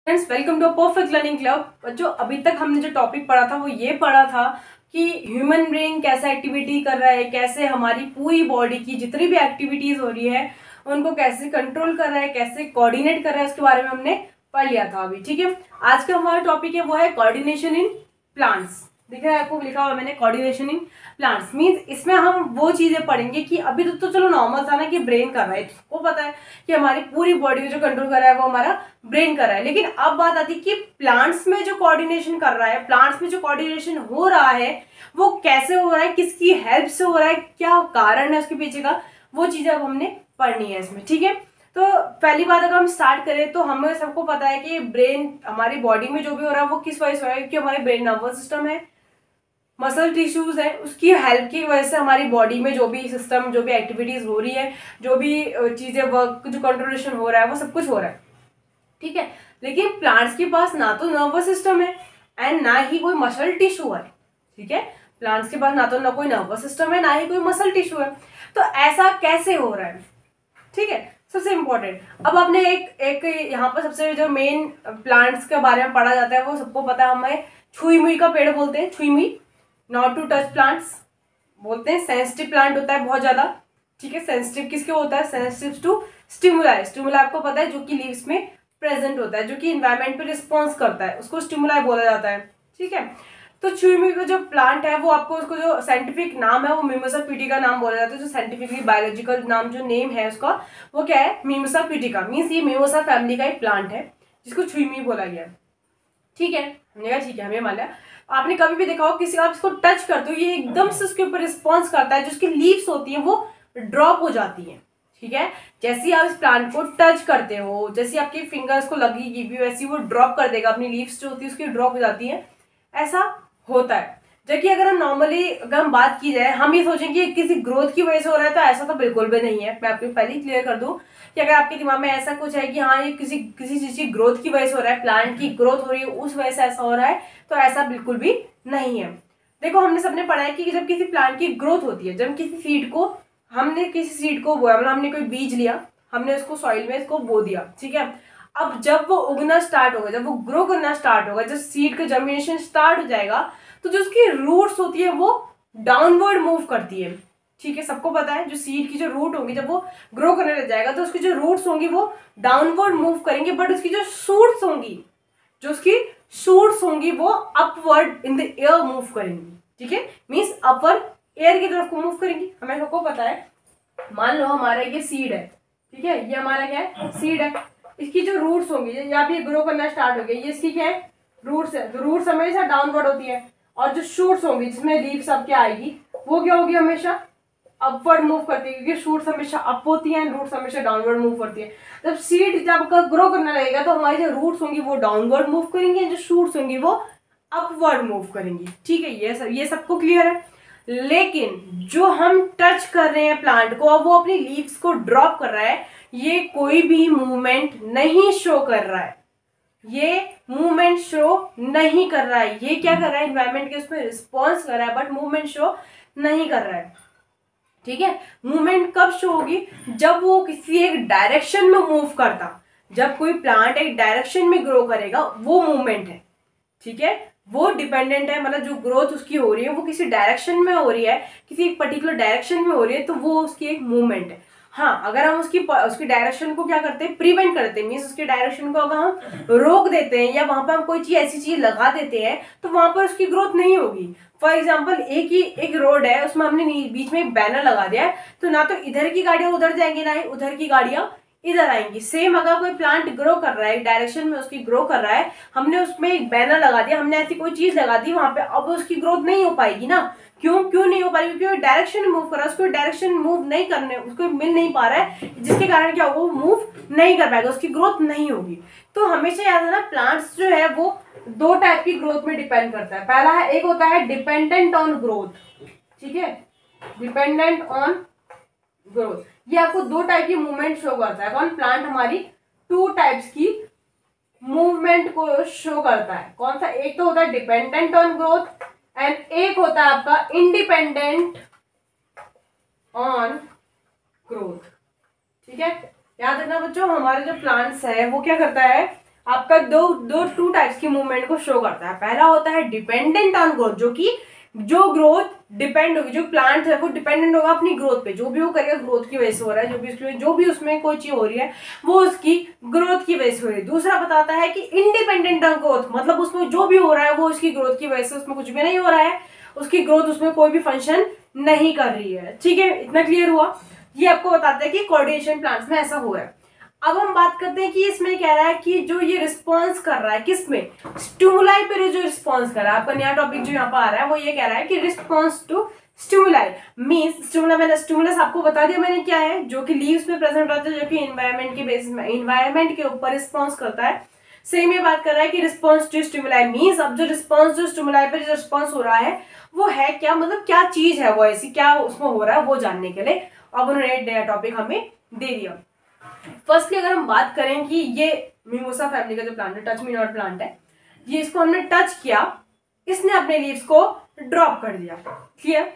Friends, welcome to perfect learning club. बच्चों, अभी तक हमने जो टॉपिक पढ़ा था वो ये पढ़ा था कि ह्यूमन ब्रेन कैसा एक्टिविटी कर रहा है, कैसे हमारी पूरी बॉडी की जितनी भी एक्टिविटीज हो रही है उनको कैसे कंट्रोल कर रहा है, कैसे कोऑर्डिनेट कर रहा है, उसके बारे में हमने पढ़ लिया था अभी। ठीक है, आज का हमारा टॉपिक है वो है कोऑर्डिनेशन इन प्लांट्स। दिख रहा है आपको, लिखा हुआ है मैंने कोऑर्डिनेशन इन प्लांट्स। मींस इसमें हम वो चीजें पढ़ेंगे कि अभी तो चलो नॉर्मल था ना कि ब्रेन कर रहा है, को पता है कि हमारी पूरी बॉडी को जो कंट्रोल कर रहा है वो हमारा ब्रेन कर रहा है। लेकिन अब बात आती है कि प्लांट्स में जो कोऑर्डिनेशन कर रहा है, प्लांट्स में जो कोऑर्डिनेशन हो रहा है वो कैसे हो रहा है, किसकी हेल्प से हो रहा है, क्या कारण है उसके पीछे का, वो चीजें अब हमने पढ़नी है इसमें। ठीक है, तो पहली बात अगर हम स्टार्ट करें तो हमें सबको पता है कि ब्रेन हमारी बॉडी में जो भी हो रहा है वो किस वजह से हो रहा है, क्योंकि हमारे ब्रेन नर्वस सिस्टम है, मसल टिश्यूज है, उसकी हेल्प की वजह से हमारी बॉडी में जो भी सिस्टम, जो भी एक्टिविटीज हो रही है, जो भी चीजें वर्क, जो कंट्रोलेशन हो रहा है वो सब कुछ हो रहा है। ठीक है, लेकिन प्लांट्स के पास ना तो नर्वस सिस्टम है एंड ना ही कोई मसल टिश्यू है। ठीक है, प्लांट्स के पास ना कोई नर्वस सिस्टम है, ना ही कोई मसल टिश्यू है। तो ऐसा कैसे हो रहा है? ठीक है, सबसे इंपॉर्टेंट, अब आपने एक एक यहाँ पर सबसे जो मेन प्लांट्स के बारे में पढ़ा जाता है वो सबको पता है, हमें छुई मुई का पेड़ बोलते हैं, छुई मुई, नॉट टू टच प्लांट्स बोलते हैं। सेंसिटिव प्लांट होता है बहुत ज्यादा। ठीक है, सेंसिटिव किसके होता है? Sensitive to stimuli. स्टिमुलाई आपको पता है जो कि लीव्स में प्रेजेंट होता है, जो कि इन्वायरमेंट पे रिस्पॉन्स करता है, उसको स्टिमुलाई बोला जाता है। ठीक है, तो छुई का जो प्लांट है वो आपको, उसको जो साइंटिफिक नाम है वो मिमोसा पिटिका नाम बोला जाता है। जो साइंटिफिकली बायोलॉजिकल नाम, जो नेम है उसका, वो क्या है? मिमोसा पिटिका। मीन्स ये मिमोसा फैमिली का एक प्लांट है जिसको छुई बोला गया। ठीक है, हमने कहा ठीक है, हमें मान लिया। आपने कभी भी देखा हो किसी, आप इसको टच करते हो ये एकदम से उसके ऊपर रिस्पॉन्स करता है, जो उसकी लीव्स होती है वो ड्रॉप हो जाती है। ठीक है, जैसे ही आप इस प्लांट को टच करते हो, जैसे आपके फिंगर्स को लगेगी भी, वैसे वो ड्रॉप कर देगा, अपनी लीव्स जो होती है उसकी ड्रॉप हो जाती है। ऐसा होता है। जबकि अगर हम नॉर्मली, अगर हम बात की जाए, हम ये सोचें कि किसी ग्रोथ की वजह से हो रहा है, तो ऐसा तो बिल्कुल भी नहीं है। मैं आपको पहले ही क्लियर कर दूं कि अगर आपके दिमाग में ऐसा कुछ है कि हाँ ये किसी किसी चीज की ग्रोथ की वजह से हो रहा है, प्लांट की ग्रोथ हो रही है उस वजह से ऐसा हो रहा है, तो ऐसा बिल्कुल भी नहीं है। देखो, हमने सबने पढ़ा है कि जब किसी प्लांट की ग्रोथ होती है, जब किसी सीड को, हमने किसी सीड को बोया, मतलब हमने कोई बीज लिया, हमने उसको सॉइल में इसको बो दिया। ठीक है, अब जब वो उगना स्टार्ट होगा, जब वो ग्रो करना स्टार्ट होगा, जब सीड का जर्मिनेशन स्टार्ट हो जाएगा, तो जो उसकी रूट्स होती है वो डाउनवर्ड मूव करती है। ठीक है, सबको पता है जो सीड की जो रूट होगी, जब वो ग्रो करने लग जाएगा तो उसकी जो रूट्स होंगी वो डाउनवर्ड मूव करेंगे, बट उसकी जो शूट्स होंगी, जो उसकी शूट्स होंगी वो upward in the air move करेंगी। ठीक है, मीन्स अपवर्ड एयर की तरफ को मूव करेंगी। हमें सबको पता है, मान लो हमारा ये सीड है। ठीक है, ये हमारा क्या है? सीड है। इसकी जो रूट्स होंगी, यहाँ पे ग्रो करना स्टार्ट हो गया, ये इसकी क्या है? रूट्स है। तो रूट्स हमेशा डाउनवर्ड होती है, और जो शूट्स होंगी जिसमें लीव्स अब क्या आएगी, वो क्या होगी? हमेशा अपवर्ड मूव करती है, क्योंकि शूट्स हमेशा अप होती हैं, रूट्स हमेशा डाउनवर्ड मूव करती है। जब सीड जब ग्रो करने लगेगा तो हमारी जो रूट्स होंगी वो डाउनवर्ड मूव करेंगी, जो शूट्स होंगी वो अपवर्ड मूव करेंगी। ठीक है, ये सबको क्लियर है। लेकिन जो हम टच कर रहे हैं प्लांट को, अब वो अपनी लीव्स को ड्रॉप कर रहा है, ये कोई भी मूवमेंट नहीं शो कर रहा है, ये मूवमेंट शो नहीं कर रहा है। ये क्या कर रहा है? एनवायरमेंट के उसमें रिस्पॉन्स कर रहा है, बट मूवमेंट शो नहीं कर रहा है। ठीक है, मूवमेंट कब शो होगी? जब वो किसी एक डायरेक्शन में मूव करता, जब कोई प्लांट एक डायरेक्शन में ग्रो करेगा वो मूवमेंट है। ठीक है, वो डिपेंडेंट है, मतलब जो ग्रोथ उसकी हो रही है वो किसी डायरेक्शन में हो रही है, किसी एक पर्टिकुलर डायरेक्शन में हो रही है, तो वो उसकी एक मूवमेंट है। हाँ, अगर हम उसकी डायरेक्शन को क्या करते हैं? प्रिवेंट करते हैं। मीन्स उसकी डायरेक्शन को अगर हम रोक देते हैं या वहां पर हम कोई चीज, ऐसी चीज लगा देते हैं, तो वहां पर उसकी ग्रोथ नहीं होगी। फॉर एग्जाम्पल, एक रोड है, उसमें हमने बीच में एक बैनर लगा दिया है, तो ना तो इधर की गाड़ियां उधर जाएंगी, ना ही उधर की गाड़ियां इधर आएंगी। सेम अगर कोई प्लांट ग्रो कर रहा है, एक डायरेक्शन में उसकी ग्रो कर रहा है, हमने उसमें एक बैनर लगा दिया, हमने ऐसी कोई चीज लगा दी वहां पे, अब उसकी ग्रोथ नहीं हो पाएगी ना। क्यों नहीं हो पाएगी? क्योंकि डायरेक्शन में मूव कर रहा है, उसको डायरेक्शन मूव नहीं करने, उसको मिल नहीं पा रहा है, जिसके कारण क्या होगा? वो मूव नहीं कर पाएगा, उसकी ग्रोथ नहीं होगी। तो हमेशा याद रखना, प्लांट्स जो है वो दो टाइप की ग्रोथ में डिपेंड करता है। पहला है, एक होता है डिपेंडेंट ऑन ग्रोथ। ठीक है, डिपेंडेंट ऑन ग्रोथ, ये आपको दो टाइप की मूवमेंट शो करता है। कौन? प्लांट हमारी टू टाइप्स की मूवमेंट को शो करता है। कौन सा? एक तो होता है डिपेंडेंट ऑन ग्रोथ एंड एक होता है आपका इंडिपेंडेंट ऑन ग्रोथ। ठीक है, याद रखना बच्चों, हमारे जो प्लांट्स है वो क्या करता है? आपका टू टाइप्स की मूवमेंट को शो करता है। पहला होता है डिपेंडेंट ऑन ग्रोथ, जो ग्रोथ डिपेंड होगी, जो प्लांट है वो डिपेंडेंट होगा अपनी ग्रोथ पे, जो भी वो करेगा ग्रोथ की वजह से हो रहा है, जो भी उसमें कोई चीज हो रही है वो उसकी ग्रोथ की वजह से हो रही है। दूसरा बताता है कि इंडिपेंडेंट ऑन ग्रोथ, मतलब उसमें जो भी हो रहा है वो उसकी ग्रोथ की वजह से, उसमें कुछ भी नहीं हो रहा है, उसकी ग्रोथ उसमें कोई भी फंक्शन नहीं कर रही है। ठीक है, इतना क्लियर हुआ। ये आपको बताता है कि कोऑर्डिनेशन प्लांट्स में ऐसा हुआ है। अब हम बात करते हैं कि इसमें कह रहा है कि जो ये रिस्पॉन्स कर रहा है किसमें, स्टिमुलाई पे जो रिस्पॉन्स कर रहा है। आपका नया टॉपिक जो यहाँ पर आ रहा है वो ये कह रहा है कि response to stimuli means, stimulus आपको बता दिया मैंने क्या है, जो कि लीव्स में प्रेजेंट रहता है, जो कि एनवायरमेंट के बेसिस में, एनवायरमेंट के ऊपर रिस्पॉन्स करता है। सेम ये बात कर रहा है कि रिस्पॉन्स टू स्टिमुलाई मीन्स, अब जो रिस्पॉन्स जो स्टिमुलाई पर जो रिस्पॉन्स हो रहा है वो है क्या, मतलब क्या चीज है वो ऐसी, क्या उसमें हो रहा है वो जानने के लिए अब उन्होंने नया टॉपिक हमें दे दिया। फर्स्टली अगर हम बात करें कि ये मिमोसा फैमिली का जो प्लांट है, टच मी नॉट प्लांट है, ये इसको हमने टच किया, इसने अपने लीव्स को ड्रॉप कर दिया। क्लियर,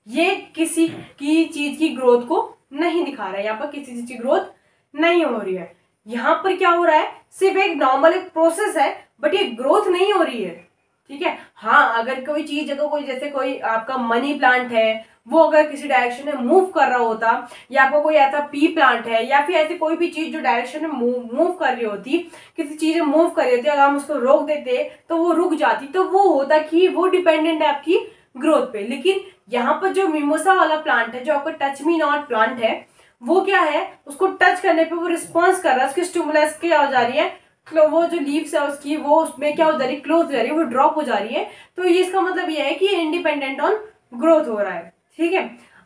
ये किसी की चीज की ग्रोथ को नहीं दिखा रहा है, यहाँ पर किसी चीज की ग्रोथ नहीं हो रही है। यहाँ पर क्या हो रहा है, सिर्फ एक नॉर्मल एक प्रोसेस है, बट ये ग्रोथ नहीं हो रही है। ठीक है, हाँ अगर कोई चीज, अगर कोई जैसे कोई आपका मनी प्लांट है, वो अगर किसी डायरेक्शन में मूव कर रहा होता, या आपको कोई ऐसा पी प्लांट है, या फिर ऐसी कोई भी चीज जो डायरेक्शन में मूव कर रही होती, किसी चीज में मूव कर रही होती, अगर हम उसको रोक देते तो वो रुक जाती, तो वो होता कि वो डिपेंडेंट है आपकी ग्रोथ पे। लेकिन यहाँ पर जो मिमोसा वाला प्लांट है, जो आपका टच मी नॉट प्लांट है, वो क्या है, उसको टच करने पे वो रिस्पॉन्स कर रहा है, उसकी स्टिमुलस क्या हो जा रही है, वो जो लीव्स है उसकी, वो उसमें क्या हो जा रही है, क्लोज हो जा रही है, वो ड्रॉप हो जा रही है। तो ये इसका मतलब ये है कि इंडिपेंडेंट ऑन ग्रोथ हो रहा है। ठीक है,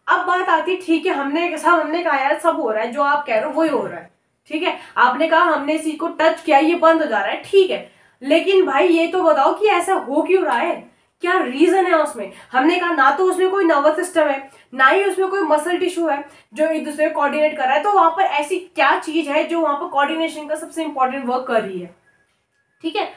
अब बात आती है, ठीक है हमने कहा यार सब हो रहा है, जो आप कह रहे हो वही हो रहा है। ठीक है, आपने कहा हमने इसी को टच किया, ये बंद हो जा रहा है, ठीक है, लेकिन भाई ये तो बताओ कि ऐसा हो क्यों रहा है, क्या रीजन है उसमें। हमने कहा ना तो उसमें कोई नर्वस सिस्टम है, ना ही उसमें कोई मसल टिश्यू है जो एक दूसरे को कोऑर्डिनेट कर रहा है, तो वहां पर ऐसी क्या चीज है जो वहां पर कोऑर्डिनेशन का सबसे इंपॉर्टेंट वर्क कर रही है। ठीक है,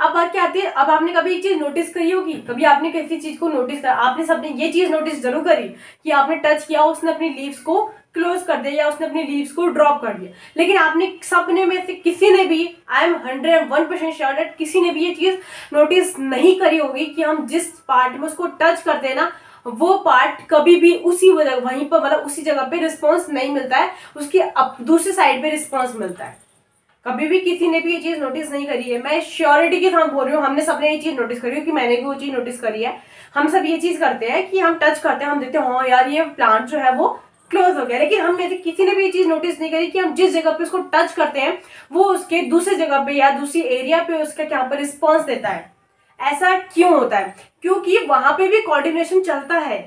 अब बात क्या आती है, अब आपने कभी एक चीज नोटिस करी होगी, कभी आपने किसी चीज को नोटिस करा, आपने सबने ये चीज नोटिस जरूर करी कि आपने टच किया, उसने अपनी लीव्स को क्लोज कर दिया, या उसने अपनी लीव्स को ड्रॉप कर दिया। लेकिन आपने सबने में से किसी ने भी, आई एम 101% श्योर दैट किसी ने भी ये चीज नोटिस नहीं करी होगी कि हम जिस पार्ट में उसको टच करते हैं ना, वो पार्ट कभी भी उसी वहीं पर, मतलब उसी जगह पे रिस्पॉन्स नहीं मिलता है, उसकी दूसरी साइड पे रिस्पॉन्स मिलता है। कभी भी किसी ने भी ये चीज नोटिस नहीं करी है, मैं श्योरिटी के साथ बोल रही हूँ, हमने सबने ये चीज नोटिस करी है, कि मैंने भी वो चीज नोटिस करी है। हम सब ये चीज करते हैं कि हम टच करते हैं, हम देखते हैं हाँ यार ये प्लांट जो है वो क्लोज हो गया, लेकिन हम में से किसी ने भी ये चीज नोटिस नहीं करी कि हम जिस जगह पे उसको टच करते हैं वो उसके दूसरी जगह पे या दूसरी एरिया पे उसका क्या पर रिस्पॉन्स देता है। ऐसा क्यों होता है, क्योंकि वहां पे भी कोऑर्डिनेशन चलता है।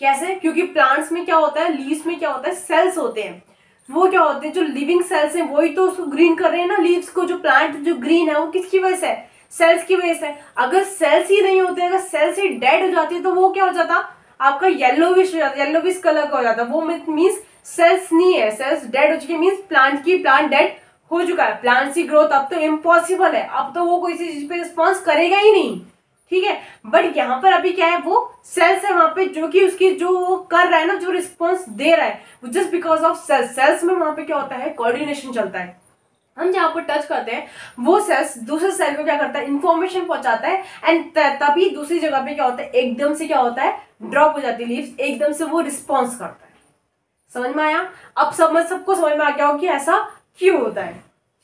कैसे, क्योंकि प्लांट्स में क्या होता है, लीव्स में क्या होता है, सेल्स होते हैं, वो क्या होते हैं जो लिविंग सेल्स हैं, वही तो उसको ग्रीन कर रहे हैं ना, लीव्स को। जो प्लांट जो ग्रीन है वो किसकी वजह से है, सेल्स की वजह से। अगर सेल्स ही नहीं होते, अगर सेल्स ही डेड हो जाती है, तो वो क्या हो जाता, आपका येलोविश हो जाता, येलोविश कलर का हो जाता, वो मीन्स सेल्स नहीं है, सेल्स डेड हो चुकी है, मीन्स प्लांट डेड हो चुका है, प्लांट की ग्रोथ अब तो इम्पॉसिबल है, अब तो वो कोई सी चीज पे रिस्पॉन्स करेगा ही नहीं। ठीक है, बट यहाँ पर अभी क्या है, वो सेल्स है वहां पे, जो कि उसकी जो वो कर रहा है ना, जो रिस्पॉन्स दे रहा है, जस्ट बिकॉज ऑफ सेल्स में वहां पे क्या होता है, कोऑर्डिनेशन चलता है। हम जहाँ पर टच करते हैं वो सेल्स दूसरे सेल को क्या करता है, इंफॉर्मेशन पहुंचाता है, एंड तभी दूसरी जगह पे क्या होता है, एकदम से क्या होता है, ड्रॉप हो जाती है लीव्स, एकदम से वो रिस्पॉन्स करता है। समझ में आया, अब सबको समझ में आ गया हो कि ऐसा क्यों होता है।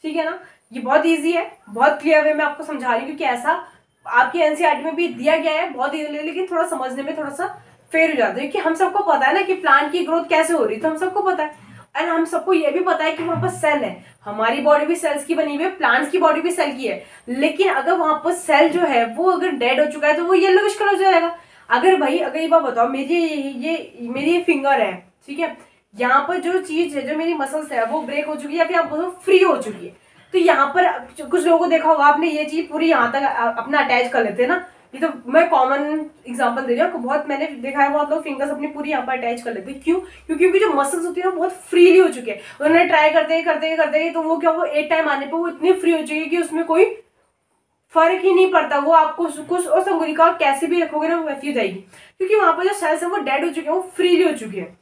ठीक है ना, ये बहुत ईजी है, बहुत क्लियर वे में आपको समझा रही हूँ, क्योंकि ऐसा आपकी एनसीईआरटी में भी दिया गया है बहुत इजीली, लेकिन थोड़ा समझने में थोड़ा सा फेर हो जाता है, कि हम सबको पता है ना कि प्लांट की ग्रोथ कैसे हो रही है, तो हम सबको पता है, एंड हम सबको ये भी पता है कि वहां पर सेल है, हमारी बॉडी भी सेल्स की बनी हुई है, प्लांट्स की बॉडी भी सेल की है। लेकिन अगर वहां पर सेल जो है वो अगर डेड हो चुका है तो वो येलोविश कलर हो जाएगा। अगर ये बात बताओ, मेरी फिंगर है, ठीक है, यहाँ पर जो चीज है, जो मेरी मसल्स है, वो ब्रेक हो चुकी है, या फिर आप बोलो फ्री हो चुकी है, तो यहाँ पर कुछ लोगों को देखा होगा आपने, ये चीज पूरी यहाँ तक अपना अटैच कर लेते हैं ना, ये तो मैं कॉमन एग्जांपल दे रही हूँ, बहुत मैंने देखा है, बहुत लोग फिंगर्स अपनी पूरी यहाँ पर अटैच कर लेते हैं। क्यों, क्योंकि जो मसल्स होती है ना बहुत फ्रीली हो चुके हैं, उन्होंने ट्राई करते तो वो क्या, वो एक टाइम आने पर वो इतनी फ्री हो चुकी है कि उसमें कोई फर्क ही नहीं पड़ता, वो आपको कुछ और अंगुली का कैसे भी रखोगे ना वो वैसी हो जाएगी, क्योंकि वहां पर जो सेल्स है वो डेड हो चुके हैं, वो फ्रीली हो चुके हैं।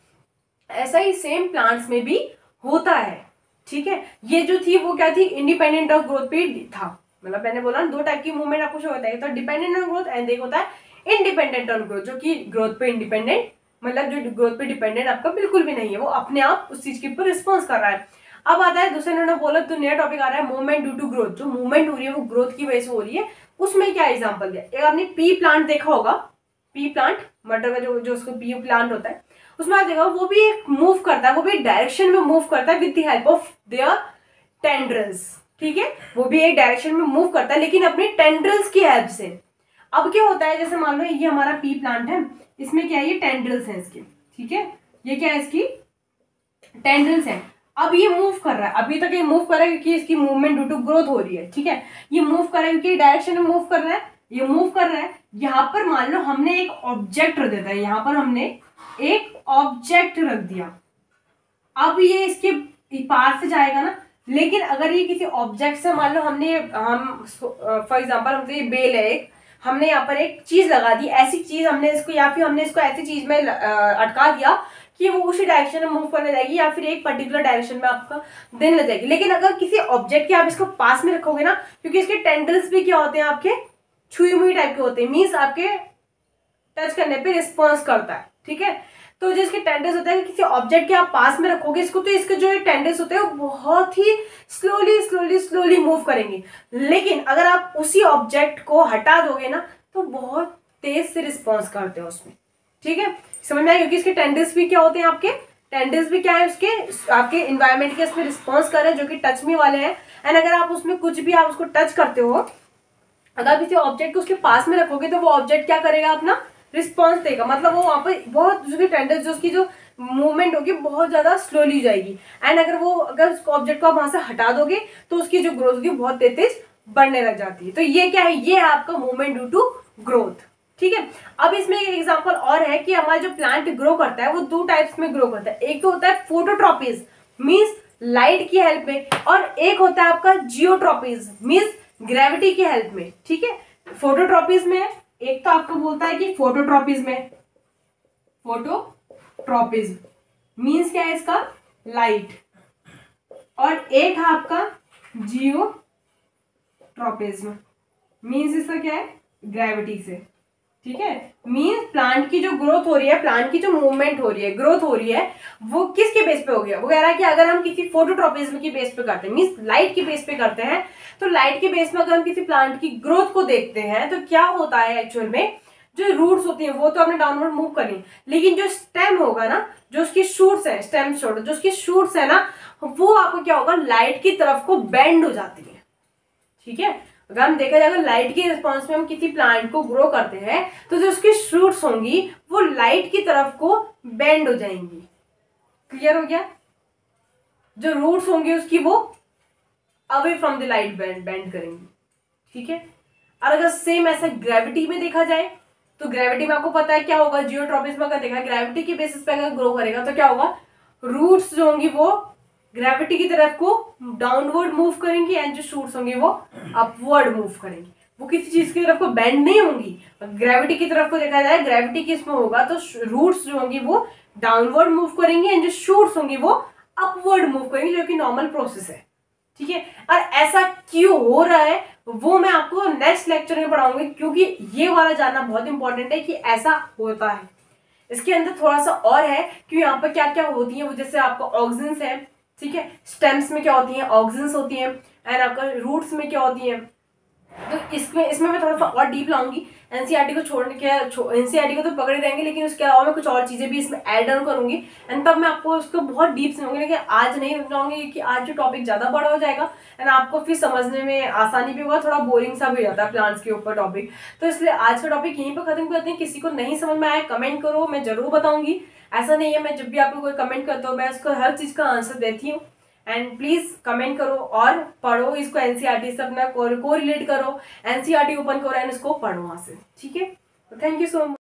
ऐसा ही सेम प्लांट्स में भी होता है। ठीक है, ये जो थी वो क्या थी, इंडिपेंडेंट ऑफ ग्रोथ पे था। मतलब मैंने बोला दो टाइप की मूवमेंट आपको शो होता है, तो डिपेंडेंट ऑन ग्रोथ एंड एक होता है इंडिपेंडेंट ऑन ग्रोथ, जो कि ग्रोथ पे इंडिपेंडेंट, मतलब जो ग्रोथ पे डिपेंडेंट आपका बिल्कुल भी नहीं है, वो अपने आप उस चीज के ऊपर रिस्पॉन्स कर रहा है। अब आता है दूसरे, उन्होंने बोला तो नया टॉपिक आ रहा है मूवमेंट ड्यू टू ग्रोथ। जो मूवमेंट हो रही है वो ग्रोथ की वजह से हो रही है। उसमें क्या एग्जांपल दिया, एक आपने पी प्लांट देखा होगा, पी प्लांट, मटर का जो जो उसको पी प्लांट होता है, उसमें आप देखो वो भी एक मूव करता है, वो भी डायरेक्शन में मूव करता है with the help of their tendrils. ठीक है, वो भी एक डायरेक्शन में मूव करता है लेकिन अपने टेंड्रल्स की हेल्प से। अब क्या होता है, जैसे मान लो ये हमारा पी प्लांट है, इसमें क्या है, ये टेंड्रल्स है इसके, ठीक है, ये क्या है, इसकी टेंड्रल्स है। अब ये मूव कर रहा है, अभी तक ये मूव कर रहा है क्योंकि इसकी मूवमेंट ड्यू टू ग्रोथ हो रही है। ठीक है, ये मूव कर रहा है क्योंकि डायरेक्शन में मूव कर रहा है, ये मूव कर रहा है। यहाँ पर मान लो हमने एक ऑब्जेक्ट रख दिया, यहाँ पर हमने एक ऑब्जेक्ट रख दिया, अब ये इसके पार से जाएगा ना। लेकिन अगर ये किसी ऑब्जेक्ट से, मान लो हमने, हम फॉर एग्जांपल हमसे ये बेल है एक, हमने यहाँ पर एक चीज लगा दी, ऐसी चीज हमने इसको, या फिर हमने इसको ऐसी चीज में अटका दिया कि वो उसी डायरेक्शन में मूव करने जाएगी या फिर एक पर्टिकुलर डायरेक्शन में आपका देने लग जाएगी। लेकिन अगर किसी ऑब्जेक्ट के आप इसको पास में रखोगे ना, क्योंकि इसके टेंडल्स भी क्या होते हैं, आपके छुई मुई टाइप के होते हैं, मीन्स आपके टच करने पे रिस्पॉन्स करता है। ठीक है, तो जो इसके टेंडल्स होते हैं, किसी ऑब्जेक्ट के आप पास में रखोगे इसको, तो इसके जो टेंडल्स होते हैं वो बहुत ही स्लोली स्लोली स्लोली मूव करेंगे। लेकिन अगर आप उसी ऑब्जेक्ट को हटा दोगे ना, तो बहुत तेज से रिस्पॉन्स करते हैं उसमें। ठीक है, समझ में आया, क्योंकि इसके टेंडल्स भी क्या होते हैं, आपके टेंडल्स भी क्या है, उसके आपके इन्वायरमेंट के इसमें रिस्पॉन्स कर रहे हैं, जो कि टच में वाले हैं। एंड अगर आप उसमें कुछ भी आप उसको टच करते हो, अगर किसी ऑब्जेक्ट को उसके पास में रखोगे, तो वो ऑब्जेक्ट क्या करेगा, अपना रिस्पॉन्स देगा। मतलब वो वहाँ पर बहुत उसकी टेंडल्स, जो उसकी जो मूवमेंट होगी बहुत ज्यादा स्लोली जाएगी। एंड अगर उसको ऑब्जेक्ट को आप वहां से हटा दोगे, तो उसकी जो ग्रोथ होगी बहुत तेज बढ़ने लग जाती है। तो ये क्या है, ये है आपका मूवमेंट ड्यू टू ग्रोथ। ठीक है, अब इसमें एक एग्जांपल और है कि हमारा जो प्लांट ग्रो करता है वो दो टाइप्स में ग्रो करता है। एक तो होता है फोटोट्रॉपिज, मींस लाइट की हेल्प में, और एक होता है आपका जियोट्रॉपिज, मींस ग्रेविटी की हेल्प में। ठीक है, फोटोट्रॉपिज में एक तो आपको बोलता है कि फोटोट्रॉपिज में, फोटोट्रॉपिज मींस क्या है, इसका लाइट, और एक है आपका जियोट्रॉपिज्म, मींस इसका क्या है, ग्रेविटी से। ठीक है, मींस प्लांट की जो ग्रोथ हो रही है, प्लांट की जो मूवमेंट हो रही है, ग्रोथ हो रही है, वो किसके बेस पे हो गया, वो कह रहा है कि अगर हम किसी फोटोट्रॉपिज्म की बेस पे करते हैं, मींस लाइट की बेस पे करते हैं, तो लाइट के बेस में अगर हम किसी प्लांट की ग्रोथ को देखते हैं, तो क्या होता है एक्चुअल में, जो रूट्स होती है वो तो हमने डाउनवर्ड मूव करी, लेकिन जो स्टेम होगा ना, जो उसकी शूट्स है, स्टेम शूट, जो उसकी शूट्स है ना, वो आपको क्या होगा, लाइट की तरफ को बेंड हो जाती है। ठीक है, अगर हम देखा जाएगा लाइट के रिस्पॉन्स में हम किसी प्लांट को ग्रो करते हैं, तो जो उसकी शूट्स होंगी वो लाइट की तरफ को बेंड हो जाएंगी। क्लियर हो गया, जो रूट्स होंगी उसकी वो away from the light bend करेंगी। ठीक है, और अगर सेम ऐसा ग्रेविटी में देखा जाए, तो ग्रेविटी में आपको पता है क्या होगा, जियोट्रॉपिज्म में अगर देखा ग्रेविटी के बेसिस पे अगर ग्रो करेगा, तो क्या होगा, रूट्स जो होंगी वो ग्रेविटी की तरफ को डाउनवर्ड मूव करेंगी, एंड जो शूट्स होंगी वो अपवर्ड मूव करेंगी। वो किसी चीज की तरफ को बेंड नहीं होंगी। ग्रेविटी की तरफ को देखा जाए, ग्रेविटी किसमें होगा, तो रूट्स जो होंगी वो डाउनवर्ड मूव करेंगी, एंड जो शूट्स होंगी वो अपवर्ड मूव करेंगी, जो कि नॉर्मल प्रोसेस है। ठीक है, और ऐसा क्यों हो रहा है वो मैं आपको नेक्स्ट लेक्चर में पढ़ाऊंगी, क्योंकि ये वाला जानना बहुत इंपॉर्टेंट है कि ऐसा होता है। इसके अंदर थोड़ा सा और है कि यहाँ पर क्या क्या होती है, वो जैसे आपका ऑक्सीजन है, ठीक है, स्टेम्स में क्या होती है, ऑक्सीजन होती है, एंड आपका रूट्स में क्या होती है। तो इसमें मैं थोड़ा सा और डीप लाऊंगी। एनसीईआरटी को छोड़ने के, एनसीईआरटी को तो पकड़े रहेंगे, लेकिन उसके अलावा मैं कुछ और चीजें भी इसमें ऐड ऑन करूंगी, एंड तब मैं आपको उसको बहुत डीप समझाऊंगी। लेकिन आज नहीं समझाऊंगी क्योंकि आज जो टॉपिक ज्यादा बड़ा हो जाएगा, एंड आपको फिर समझने में आसानी भी होगा, थोड़ा बोरिंग सा भी हो जाता है प्लांट्स के ऊपर टॉपिक। तो इसलिए आज का टॉपिक यहीं पर खत्म करते हैं। किसी को नहीं समझ में आया कमेंट करो, मैं जरूर बताऊंगी। ऐसा नहीं है, मैं जब भी आपको कोई कमेंट करता हूँ मैं उसको हर चीज का आंसर देती हूँ। एंड प्लीज कमेंट करो और पढ़ो इसको, एनसीईआरटी से अपना को रिलेट करो, एनसीईआरटी ओपन करो एंड इसको पढ़ो वहां से। ठीक है, थैंक यू सो मच।